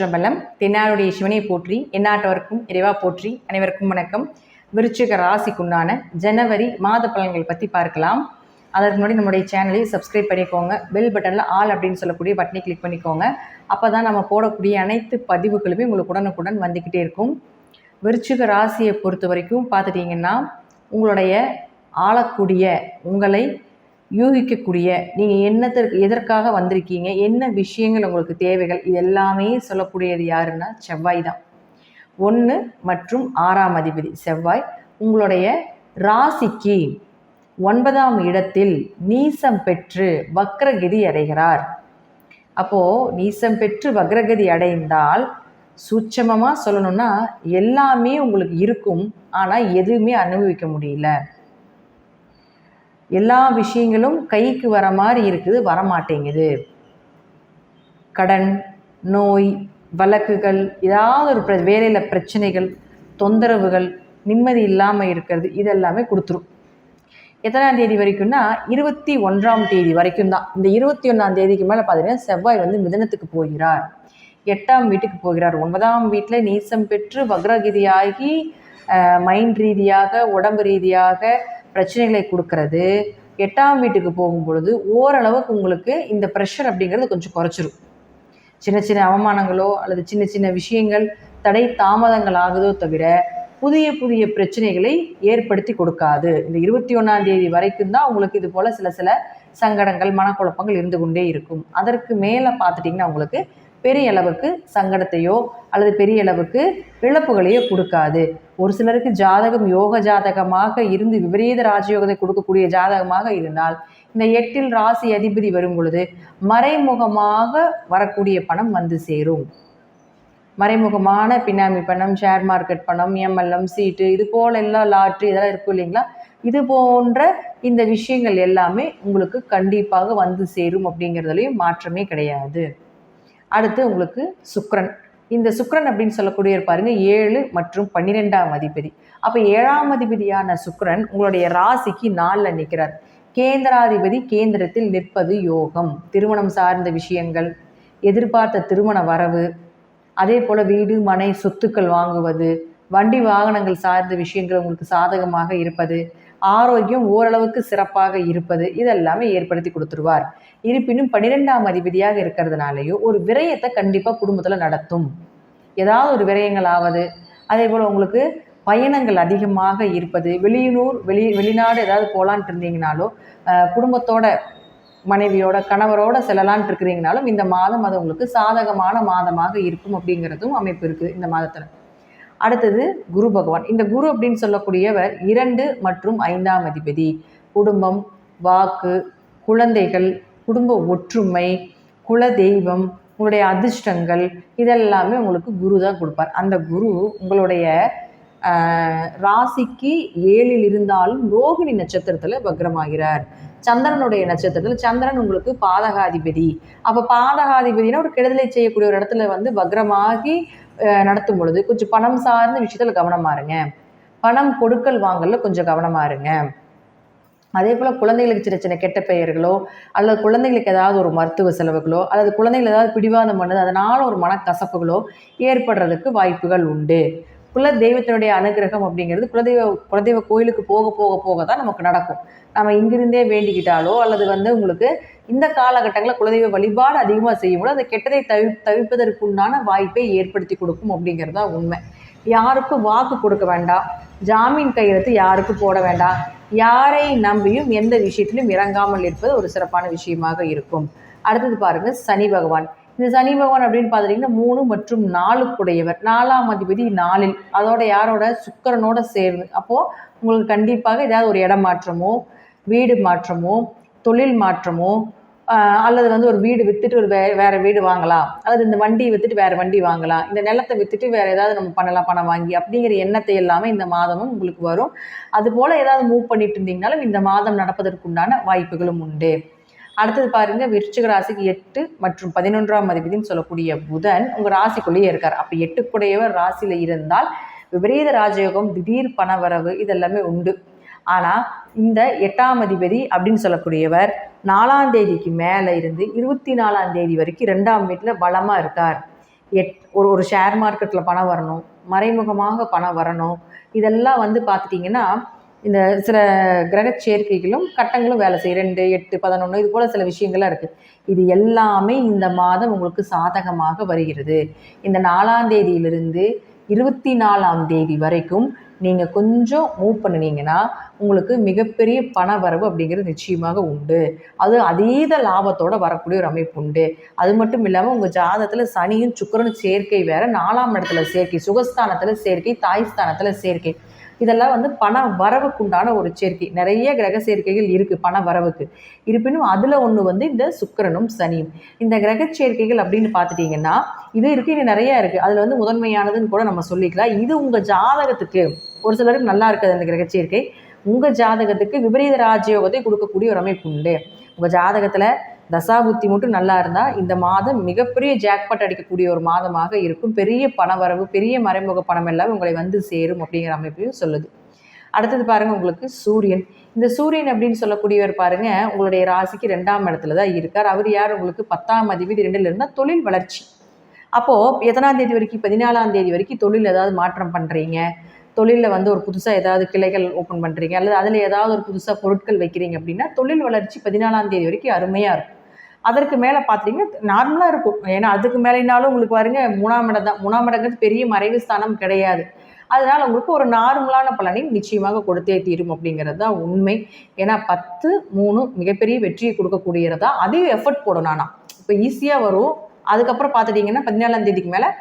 திருச்சிற்றம்பலம். தென்னாடுடைய சிவனை போற்றி, எந்நாட்டவருக்கும் இறைவா போற்றி. அனைவருக்கும் வணக்கம். விருச்சிக ராசிக்குண்டான ஜனவரி மாத பலன்கள் பற்றி பார்க்கலாம். அதற்கு முன்னாடி நம்முடைய சேனலை சப்ஸ்கிரைப் பண்ணிக்கோங்க. பெல் பட்டனில் ஆல் அப்படின்னு சொல்லக்கூடிய பட்டனை கிளிக் பண்ணிக்கோங்க. அப்போ தான் நம்ம போடக்கூடிய அனைத்து பதிவுகளுமே உங்களுக்கு உடனுக்குடன் வந்துக்கிட்டே இருக்கும். விருச்சிக ராசியை பொறுத்த வரைக்கும் பார்த்துட்டிங்கன்னா, உங்களுடைய ஆளக்கூடிய உங்களை யூகிக்கக்கூடிய நீங்கள் எதற்காக வந்திருக்கீங்க, என்ன விஷயங்கள் உங்களுக்கு தேவைகள், இது எல்லாமே சொல்லக்கூடியது யாருன்னா செவ்வாய் தான். 1 மற்றும் 6ஆம் அதிபதி செவ்வாய் உங்களுடைய ராசிக்கு 9ஆம் இடத்தில் நீசம் பெற்று வக்ரகதி அடைகிறார். அப்போது நீசம் பெற்று வக்ரகதி அடைந்தால் சூட்சமமாக சொல்லணும்னா எல்லாமே உங்களுக்கு இருக்கும், ஆனால் எதுவுமே அனுபவிக்க முடியல. எல்லா விஷயங்களும் கைக்கு வர மாதிரி இருக்குது, வரமாட்டேங்குது. கடன், நோய், வழக்குகள், ஏதாவது ஒரு வேலையில் பிரச்சனைகள், தொந்தரவுகள், நிம்மதி இல்லாமல் இருக்கிறது, இதெல்லாமே கொடுத்துரும். எத்தனாம் தேதி வரைக்கும்னா 21ஆம் தேதி வரைக்கும் தான். இந்த 21ஆம் தேதிக்கு மேலே பார்த்தீங்கன்னா செவ்வாய் மிதுனத்துக்கு போகிறார், 8ஆம் வீட்டுக்கு போகிறார். 9ஆம் வீட்டில் நீசம் பெற்று வக்ரகதியாகி மைண்ட் ரீதியாக, உடம்பு ரீதியாக பிரச்சனைகளை கொடுக்கறது. 8ஆம் வீட்டுக்கு போகும் பொழுது ஓரளவுக்கு உங்களுக்கு இந்த ப்ரெஷர் அப்படிங்கிறது கொஞ்சம் குறைச்சிரும். சின்ன சின்ன அவமானங்களோ அல்லது சின்ன சின்ன விஷயங்கள் தடை தாமதங்கள் ஆகுதோ தவிர புதிய புதிய பிரச்சனைகளை ஏற்படுத்தி கொடுக்காது. இந்த 21ஆம் தேதி வரைக்கும் தான் உங்களுக்கு இது போல் சில சில சங்கடங்கள், மனக்குழப்பங்கள் இருந்து கொண்டே இருக்கும். அதற்கு மேலே பார்த்துட்டிங்கன்னா உங்களுக்கு பெரிய அளவுக்கு சங்கடத்தையோ அல்லது பெரிய அளவுக்கு இழப்புகளையோ கொடுக்காது. ஒரு சிலருக்கு ஜாதகம் யோக ஜாதகமாக இருந்து விபரீத ராஜயோகத்தை கொடுக்கக்கூடிய ஜாதகமாக இருந்தால் இந்த 8இல் ராசி அதிபதி வரும் பொழுது மறைமுகமாக வரக்கூடிய பணம் வந்து சேரும். மறைமுகமான பினாமி பணம், ஷேர் மார்க்கெட் பணம், எம்எல்எம், சீட்டு, இது போல எல்லாம் லாட்ரி இதெல்லாம் இருக்கும் இல்லைங்களா, இது போன்ற இந்த விஷயங்கள் எல்லாமே உங்களுக்கு கண்டிப்பாக வந்து சேரும் அப்படிங்கிறதுலையும் மாற்றமே கிடையாது. அடுத்து உங்களுக்கு சுக்கிரன். இந்த சுக்கிரன் அப்படின்னு சொல்லக்கூடிய பாருங்க 7 மற்றும் 12ஆம் அதிபதி. அப்போ 7ஆம் அதிபதியான சுக்கிரன் உங்களுடைய ராசிக்கு 4ல் நிற்கிறார். கேந்திராதிபதி கேந்திரத்தில் நிற்பது யோகம். திருமணம் சார்ந்த விஷயங்கள், எதிர்பார்த்த திருமண வரவு, அதே போல் வீடு மனை சொத்துக்கள் வாங்குவது, வண்டி வாகனங்கள் சார்ந்த விஷயங்கள் உங்களுக்கு சாதகமாக இருப்பது, ஆரோக்கியம் ஓரளவுக்கு சிறப்பாக இருப்பது, இதெல்லாமே ஏற்படுத்தி கொடுத்துருவார். இருப்பினும் 12ஆம் அதிபதியாக இருக்கிறதுனாலையும் ஒரு விரயத்தை கண்டிப்பாக குடும்பத்தில் நடத்தும். ஏதாவது ஒரு விரயங்கள் ஆவது, அதே போல் உங்களுக்கு பயணங்கள் அதிகமாக இருப்பது, வெளிநாடு ஏதாவது போகலான்ட்டு இருந்தீங்கனாலோ, குடும்பத்தோட மனைவியோட கணவரோட செல்லலான்ட்டு இருக்கிறீங்கனாலும் இந்த மாதம் அது உங்களுக்கு சாதகமான மாதமாக இருக்கும் அப்படிங்கிறதும் அமைப்பு இருக்குது இந்த மாதத்தில். அடுத்தது குரு பகவான். இந்த குரு அப்படின்னு சொல்லக்கூடியவர் 2 மற்றும் 5ஆம் அதிபதி. குடும்பம், வாக்கு, குழந்தைகள், குடும்ப ஒற்றுமை, குல தெய்வம், உங்களுடைய அதிர்ஷ்டங்கள், இதெல்லாமே உங்களுக்கு குரு தான் கொடுப்பார். அந்த குரு உங்களுடைய ராசிக்கு 7ல் இருந்தாலும் ரோகிணி நட்சத்திரத்தில் வக்ரமாகிறார். சந்திரனுடைய நட்சத்திரத்தில், சந்திரன் உங்களுக்கு பாதகாதிபதி. அப்போ பாதகாதிபதினா ஒரு கெடுதலை செய்யக்கூடிய ஒரு இடத்துல வக்ரமாகி நடத்தும் பொழுது கொஞ்சம் பணம் சார்ந்த விஷயத்தில் கவனமாக இருங்க. பணம் கொடுக்கல் வாங்கல கொஞ்சம் கவனமாக இருங்க. அதே போல் குழந்தைகளுக்கு சின்ன சின்ன கெட்ட பெயர்களோ அல்லது குழந்தைகளுக்கு ஏதாவது ஒரு மருத்துவ செலவுகளோ அல்லது குழந்தைகள் ஏதாவது பிடிவாதம் பண்ணுது அதனால் ஒரு மனக்கசப்புகளோ ஏற்படுறதுக்கு வாய்ப்புகள் உண்டு. குல தெய்வத்தினுடைய அனுகிரகம் அப்படிங்கிறது குலதெய்வ கோயிலுக்கு போக போக போக தான் நமக்கு நடக்கும். நம்ம இங்கிருந்தே வேண்டிக்கிட்டாலோ அல்லது உங்களுக்கு இந்த காலகட்டங்களில் குலதெய்வ வழிபாடு அதிகமாக செய்யும்போது அந்த கெட்டதை தவிர்ப்பதற்குண்டான வாய்ப்பை ஏற்படுத்தி கொடுக்கும் அப்படிங்கிறது தான் உண்மை. யாருக்கும் வாக்கு கொடுக்க வேண்டாம், ஜாமீன் கையெழுத்து யாருக்கும் போட வேண்டாம், யாரை நம்பியும் எந்த விஷயத்திலும் இறங்காமல் இருப்பது ஒரு சிறப்பான விஷயமாக இருக்கும். அடுத்தது பாருங்கள் சனி பகவான். இந்த சனி பகவான் அப்படின்னு பார்த்துட்டிங்கன்னா 3 மற்றும் 4க்குடையவர். 4ஆம் அதிபதி 4ல், அதோட யாரோட சுக்கிரனோட சேர்ந்து. அப்போது உங்களுக்கு கண்டிப்பாக ஏதாவது ஒரு இடம் மாற்றமோ, வீடு மாற்றமோ, தொழில் மாற்றமோ, அல்லது ஒரு வீடு விற்றுட்டு ஒரு வேறு வீடு வாங்கலாம், அல்லது இந்த வண்டியை விற்றுட்டு வேறு வண்டி வாங்கலாம், இந்த நிலத்தை விற்றுட்டு வேறு ஏதாவது நம்ம பண்ணலாம் பணம் வாங்கி அப்படிங்கிற எண்ணத்தை எல்லாமே இந்த மாதமும் உங்களுக்கு வரும். அதுபோல் ஏதாவது மூவ் பண்ணிட்டு இருந்தீங்கனாலும் இந்த மாதம் நடப்பதற்குண்டான வாய்ப்புகளும் உண்டு. அடுத்தது பாருங்கள், விருச்சிக ராசிக்கு 8 மற்றும் 11ஆம் அதிபதினு சொல்லக்கூடிய புதன் உங்கள் ராசிக்குள்ளேயே இருக்கார். அப்போ 8க்குடையவர் ராசியில் இருந்தால் விபரீத ராஜயோகம், திடீர் பணவரவு இதெல்லாமே உண்டு. ஆனால் இந்த 8ஆம் அதிபதி அப்படின்னு சொல்லக்கூடியவர் 4ஆம் தேதிக்கு மேலே இருந்து 24ஆம் தேதி வரைக்கும் 2ஆம் வீட்டில் பலமாக இருக்கார். ஒரு ஒரு ஷேர் மார்க்கெட்டில் பணம் வரணும், மறைமுகமாக பணம் வரணும். இதெல்லாம் வந்து பார்த்துட்டிங்கன்னா இந்த சில கிரக சேர்க்கைகளும் கட்டங்களும் வேலை செய்யும். 2, 8, 11 இது போல் சில விஷயங்கள்லாம் இருக்குது. இது எல்லாமே இந்த மாதம் உங்களுக்கு சாதகமாக வருகிறது. இந்த 4ஆம் தேதியிலிருந்து 24ஆம் தேதி வரைக்கும் நீங்கள் கொஞ்சம் மூவ் பண்ணினீங்கன்னா உங்களுக்கு மிகப்பெரிய பண வரவு அப்படிங்கிறது நிச்சயமாக உண்டு. அது அதீத லாபத்தோடு வரக்கூடிய ஒரு அமைப்பு உண்டு. அது மட்டும் இல்லாமல் உங்கள் ஜாதகத்தில் சனியும் சுக்கிரனும் சேர்க்கை வேறு, 4ஆம் இடத்துல சேர்க்கை, சுகஸ்தானத்தில் சேர்க்கை, தாய்ஸ்தானத்தில் சேர்க்கை. இதெல்லாம் வந்து பண வரவுக்குண்டான ஒரு சேர்க்கை. நிறைய கிரக சேர்க்கைகள் இருக்குது பண வரவுக்கு. இருப்பினும் அதில் ஒன்று வந்து இந்த சுக்கிரனும் சனியும். இந்த கிரக சேர்க்கைகள் அப்படின்னு பார்த்துட்டிங்கன்னா இது இருக்குது, இது நிறையா இருக்குது. அதில் வந்து முதன்மையானதுன்னு கூட நம்ம சொல்லிக்கலாம். இது உங்கள் ஜாதகத்துக்கு ஒரு சிலருக்கு நல்லா இருக்குது அந்த கிரக சேர்க்கை. உங்கள் ஜாதகத்துக்கு விபரீத ராஜயோகத்தை கொடுக்கக்கூடிய ஒரு அமைப்பு உண்டு. உங்கள் ஜாதகத்தில் தசாபுத்தி மட்டும் நல்லா இருந்தால் இந்த மாதம் மிகப்பெரிய ஜாக்பாட் அடிக்கக்கூடிய ஒரு மாதமாக இருக்கும். பெரிய பணவரவு, பெரிய மறைமுக பணம் எல்லாம் உங்களை வந்து சேரும் அப்படிங்கிற அமைப்பையும் சொல்லுது. அடுத்தது பாருங்கள், உங்களுக்கு சூரியன். இந்த சூரியன் அப்படின்னு சொல்லக்கூடியவர் பாருங்கள் உங்களுடைய ராசிக்கு 2ஆம் இடத்துல தான் இருக்கார். அவர் யார்? உங்களுக்கு 10ஆம் அதிபதி 2ல் இருந்தால் தொழில் வளர்ச்சி. அப்போது எத்தனாம் தேதி வரைக்கும்? 14ஆம் தேதி வரைக்கும் தொழில் ஏதாவது மாற்றம் பண்ணுறீங்க, தொழிலில் வந்து ஒரு புதுசாக ஏதாவது கிளைகள் ஓப்பன் பண்ணுறீங்க, அல்லது அதில் ஏதாவது ஒரு புதுசாக பொருட்கள் வைக்கிறீங்க அப்படின்னா தொழில் வளர்ச்சி 14ஆம் தேதி வரைக்கும் அருமையாக இருக்கும். அதற்கு மேலே பார்த்தீங்கன்னா நார்மலாக இருக்கும். ஏன்னா அதுக்கு மேலேனாலும் உங்களுக்கு பாருங்க 3ஆம் இடம் தான். 3ஆம் இடங்கிறது பெரிய மறைவு ஸ்தானம் கிடையாது. அதனால் உங்களுக்கு ஒரு நார்மலான பலனை நிச்சயமாக கொடுத்தே தீரும் அப்படிங்கிறது தான் உண்மை. ஏன்னா 10, 3 மிகப்பெரிய வெற்றியை கொடுக்கக்கூடியதா. அதிக எஃபர்ட் போடணும். ஆனால் இப்போ ஈஸியாக வரும். அதுக்கப்புறம் பார்த்துட்டிங்கன்னா 14ஆம் தேதிக்கு மேலே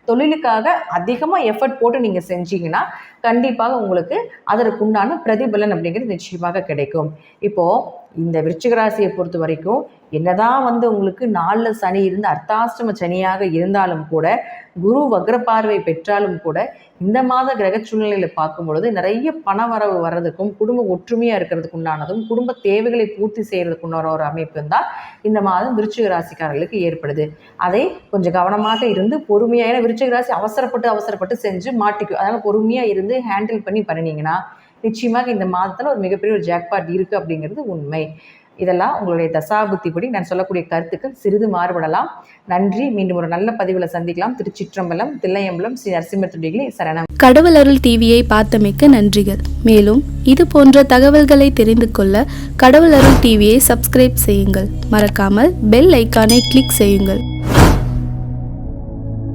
தொழிலுக்காக அதிகமாக எஃபர்ட் போட்டு நீங்கள் செஞ்சீங்கன்னா கண்டிப்பாக உங்களுக்கு அதற்குண்டான பிரதிபலன் அப்படிங்கிறது நிச்சயமாக கிடைக்கும். இப்போது இந்த விருச்சிக ராசியை பொறுத்த வரைக்கும் என்னதான் வந்து உங்களுக்கு 4 சனி இருந்து அர்த்தாஷ்டம சனியாக இருந்தாலும் கூட, குரு வக்ரப்பார்வை பெற்றாலும் கூட, இந்த மாத கிரக சூழ்நிலையில் பார்க்கும் பொழுது நிறைய பண வரவு வர்றதுக்கும், குடும்ப ஒற்றுமையாக இருக்கிறதுக்கு உண்டானதும், குடும்ப தேவைகளை பூர்த்தி செய்கிறதுக்குண்டான ஒரு அமைப்பு தான் இந்த மாதம் விருச்சிக ராசிக்காரர்களுக்கு ஏற்படுது. அதை கொஞ்சம் கவனமாக இருந்து பொறுமையாக, ஏன்னா விருச்சிக ராசி அவசரப்பட்டு செஞ்சு மாட்டிக்கும். அதனால் பொறுமையாக இருந்து ஹேண்டில் பண்ணினீங்கன்னா நிச்சயமாக இந்த மாதத்தில் ஒரு மிகப்பெரிய ஒரு ஜாக்பாட் இருக்குது அப்படிங்கிறது உண்மை. இதெல்லாம் உங்களுடைய தசாபுத்திப்படி நான் சொல்லக்கூடிய கருத்துக்கள் சிறிது மாறுபடலாம். நன்றி. மீண்டும் ஒரு நல்ல பதிவில் சந்திக்கலாம். திருச்சிற்றம்பலம், தில்லையம்பலம், ஸ்ரீ நரசிம்மத்துடிகளே சரணம். கடவுள் அருள் டிவியை பார்த்தமைக்க நன்றிகள். மேலும் இது போன்ற தகவல்களை தெரிந்து கொள்ள கடவுள் அருள் டிவியை சப்ஸ்கிரைப் செய்யுங்கள். மறக்காமல் பெல் ஐக்கானை கிளிக் செய்யுங்கள்.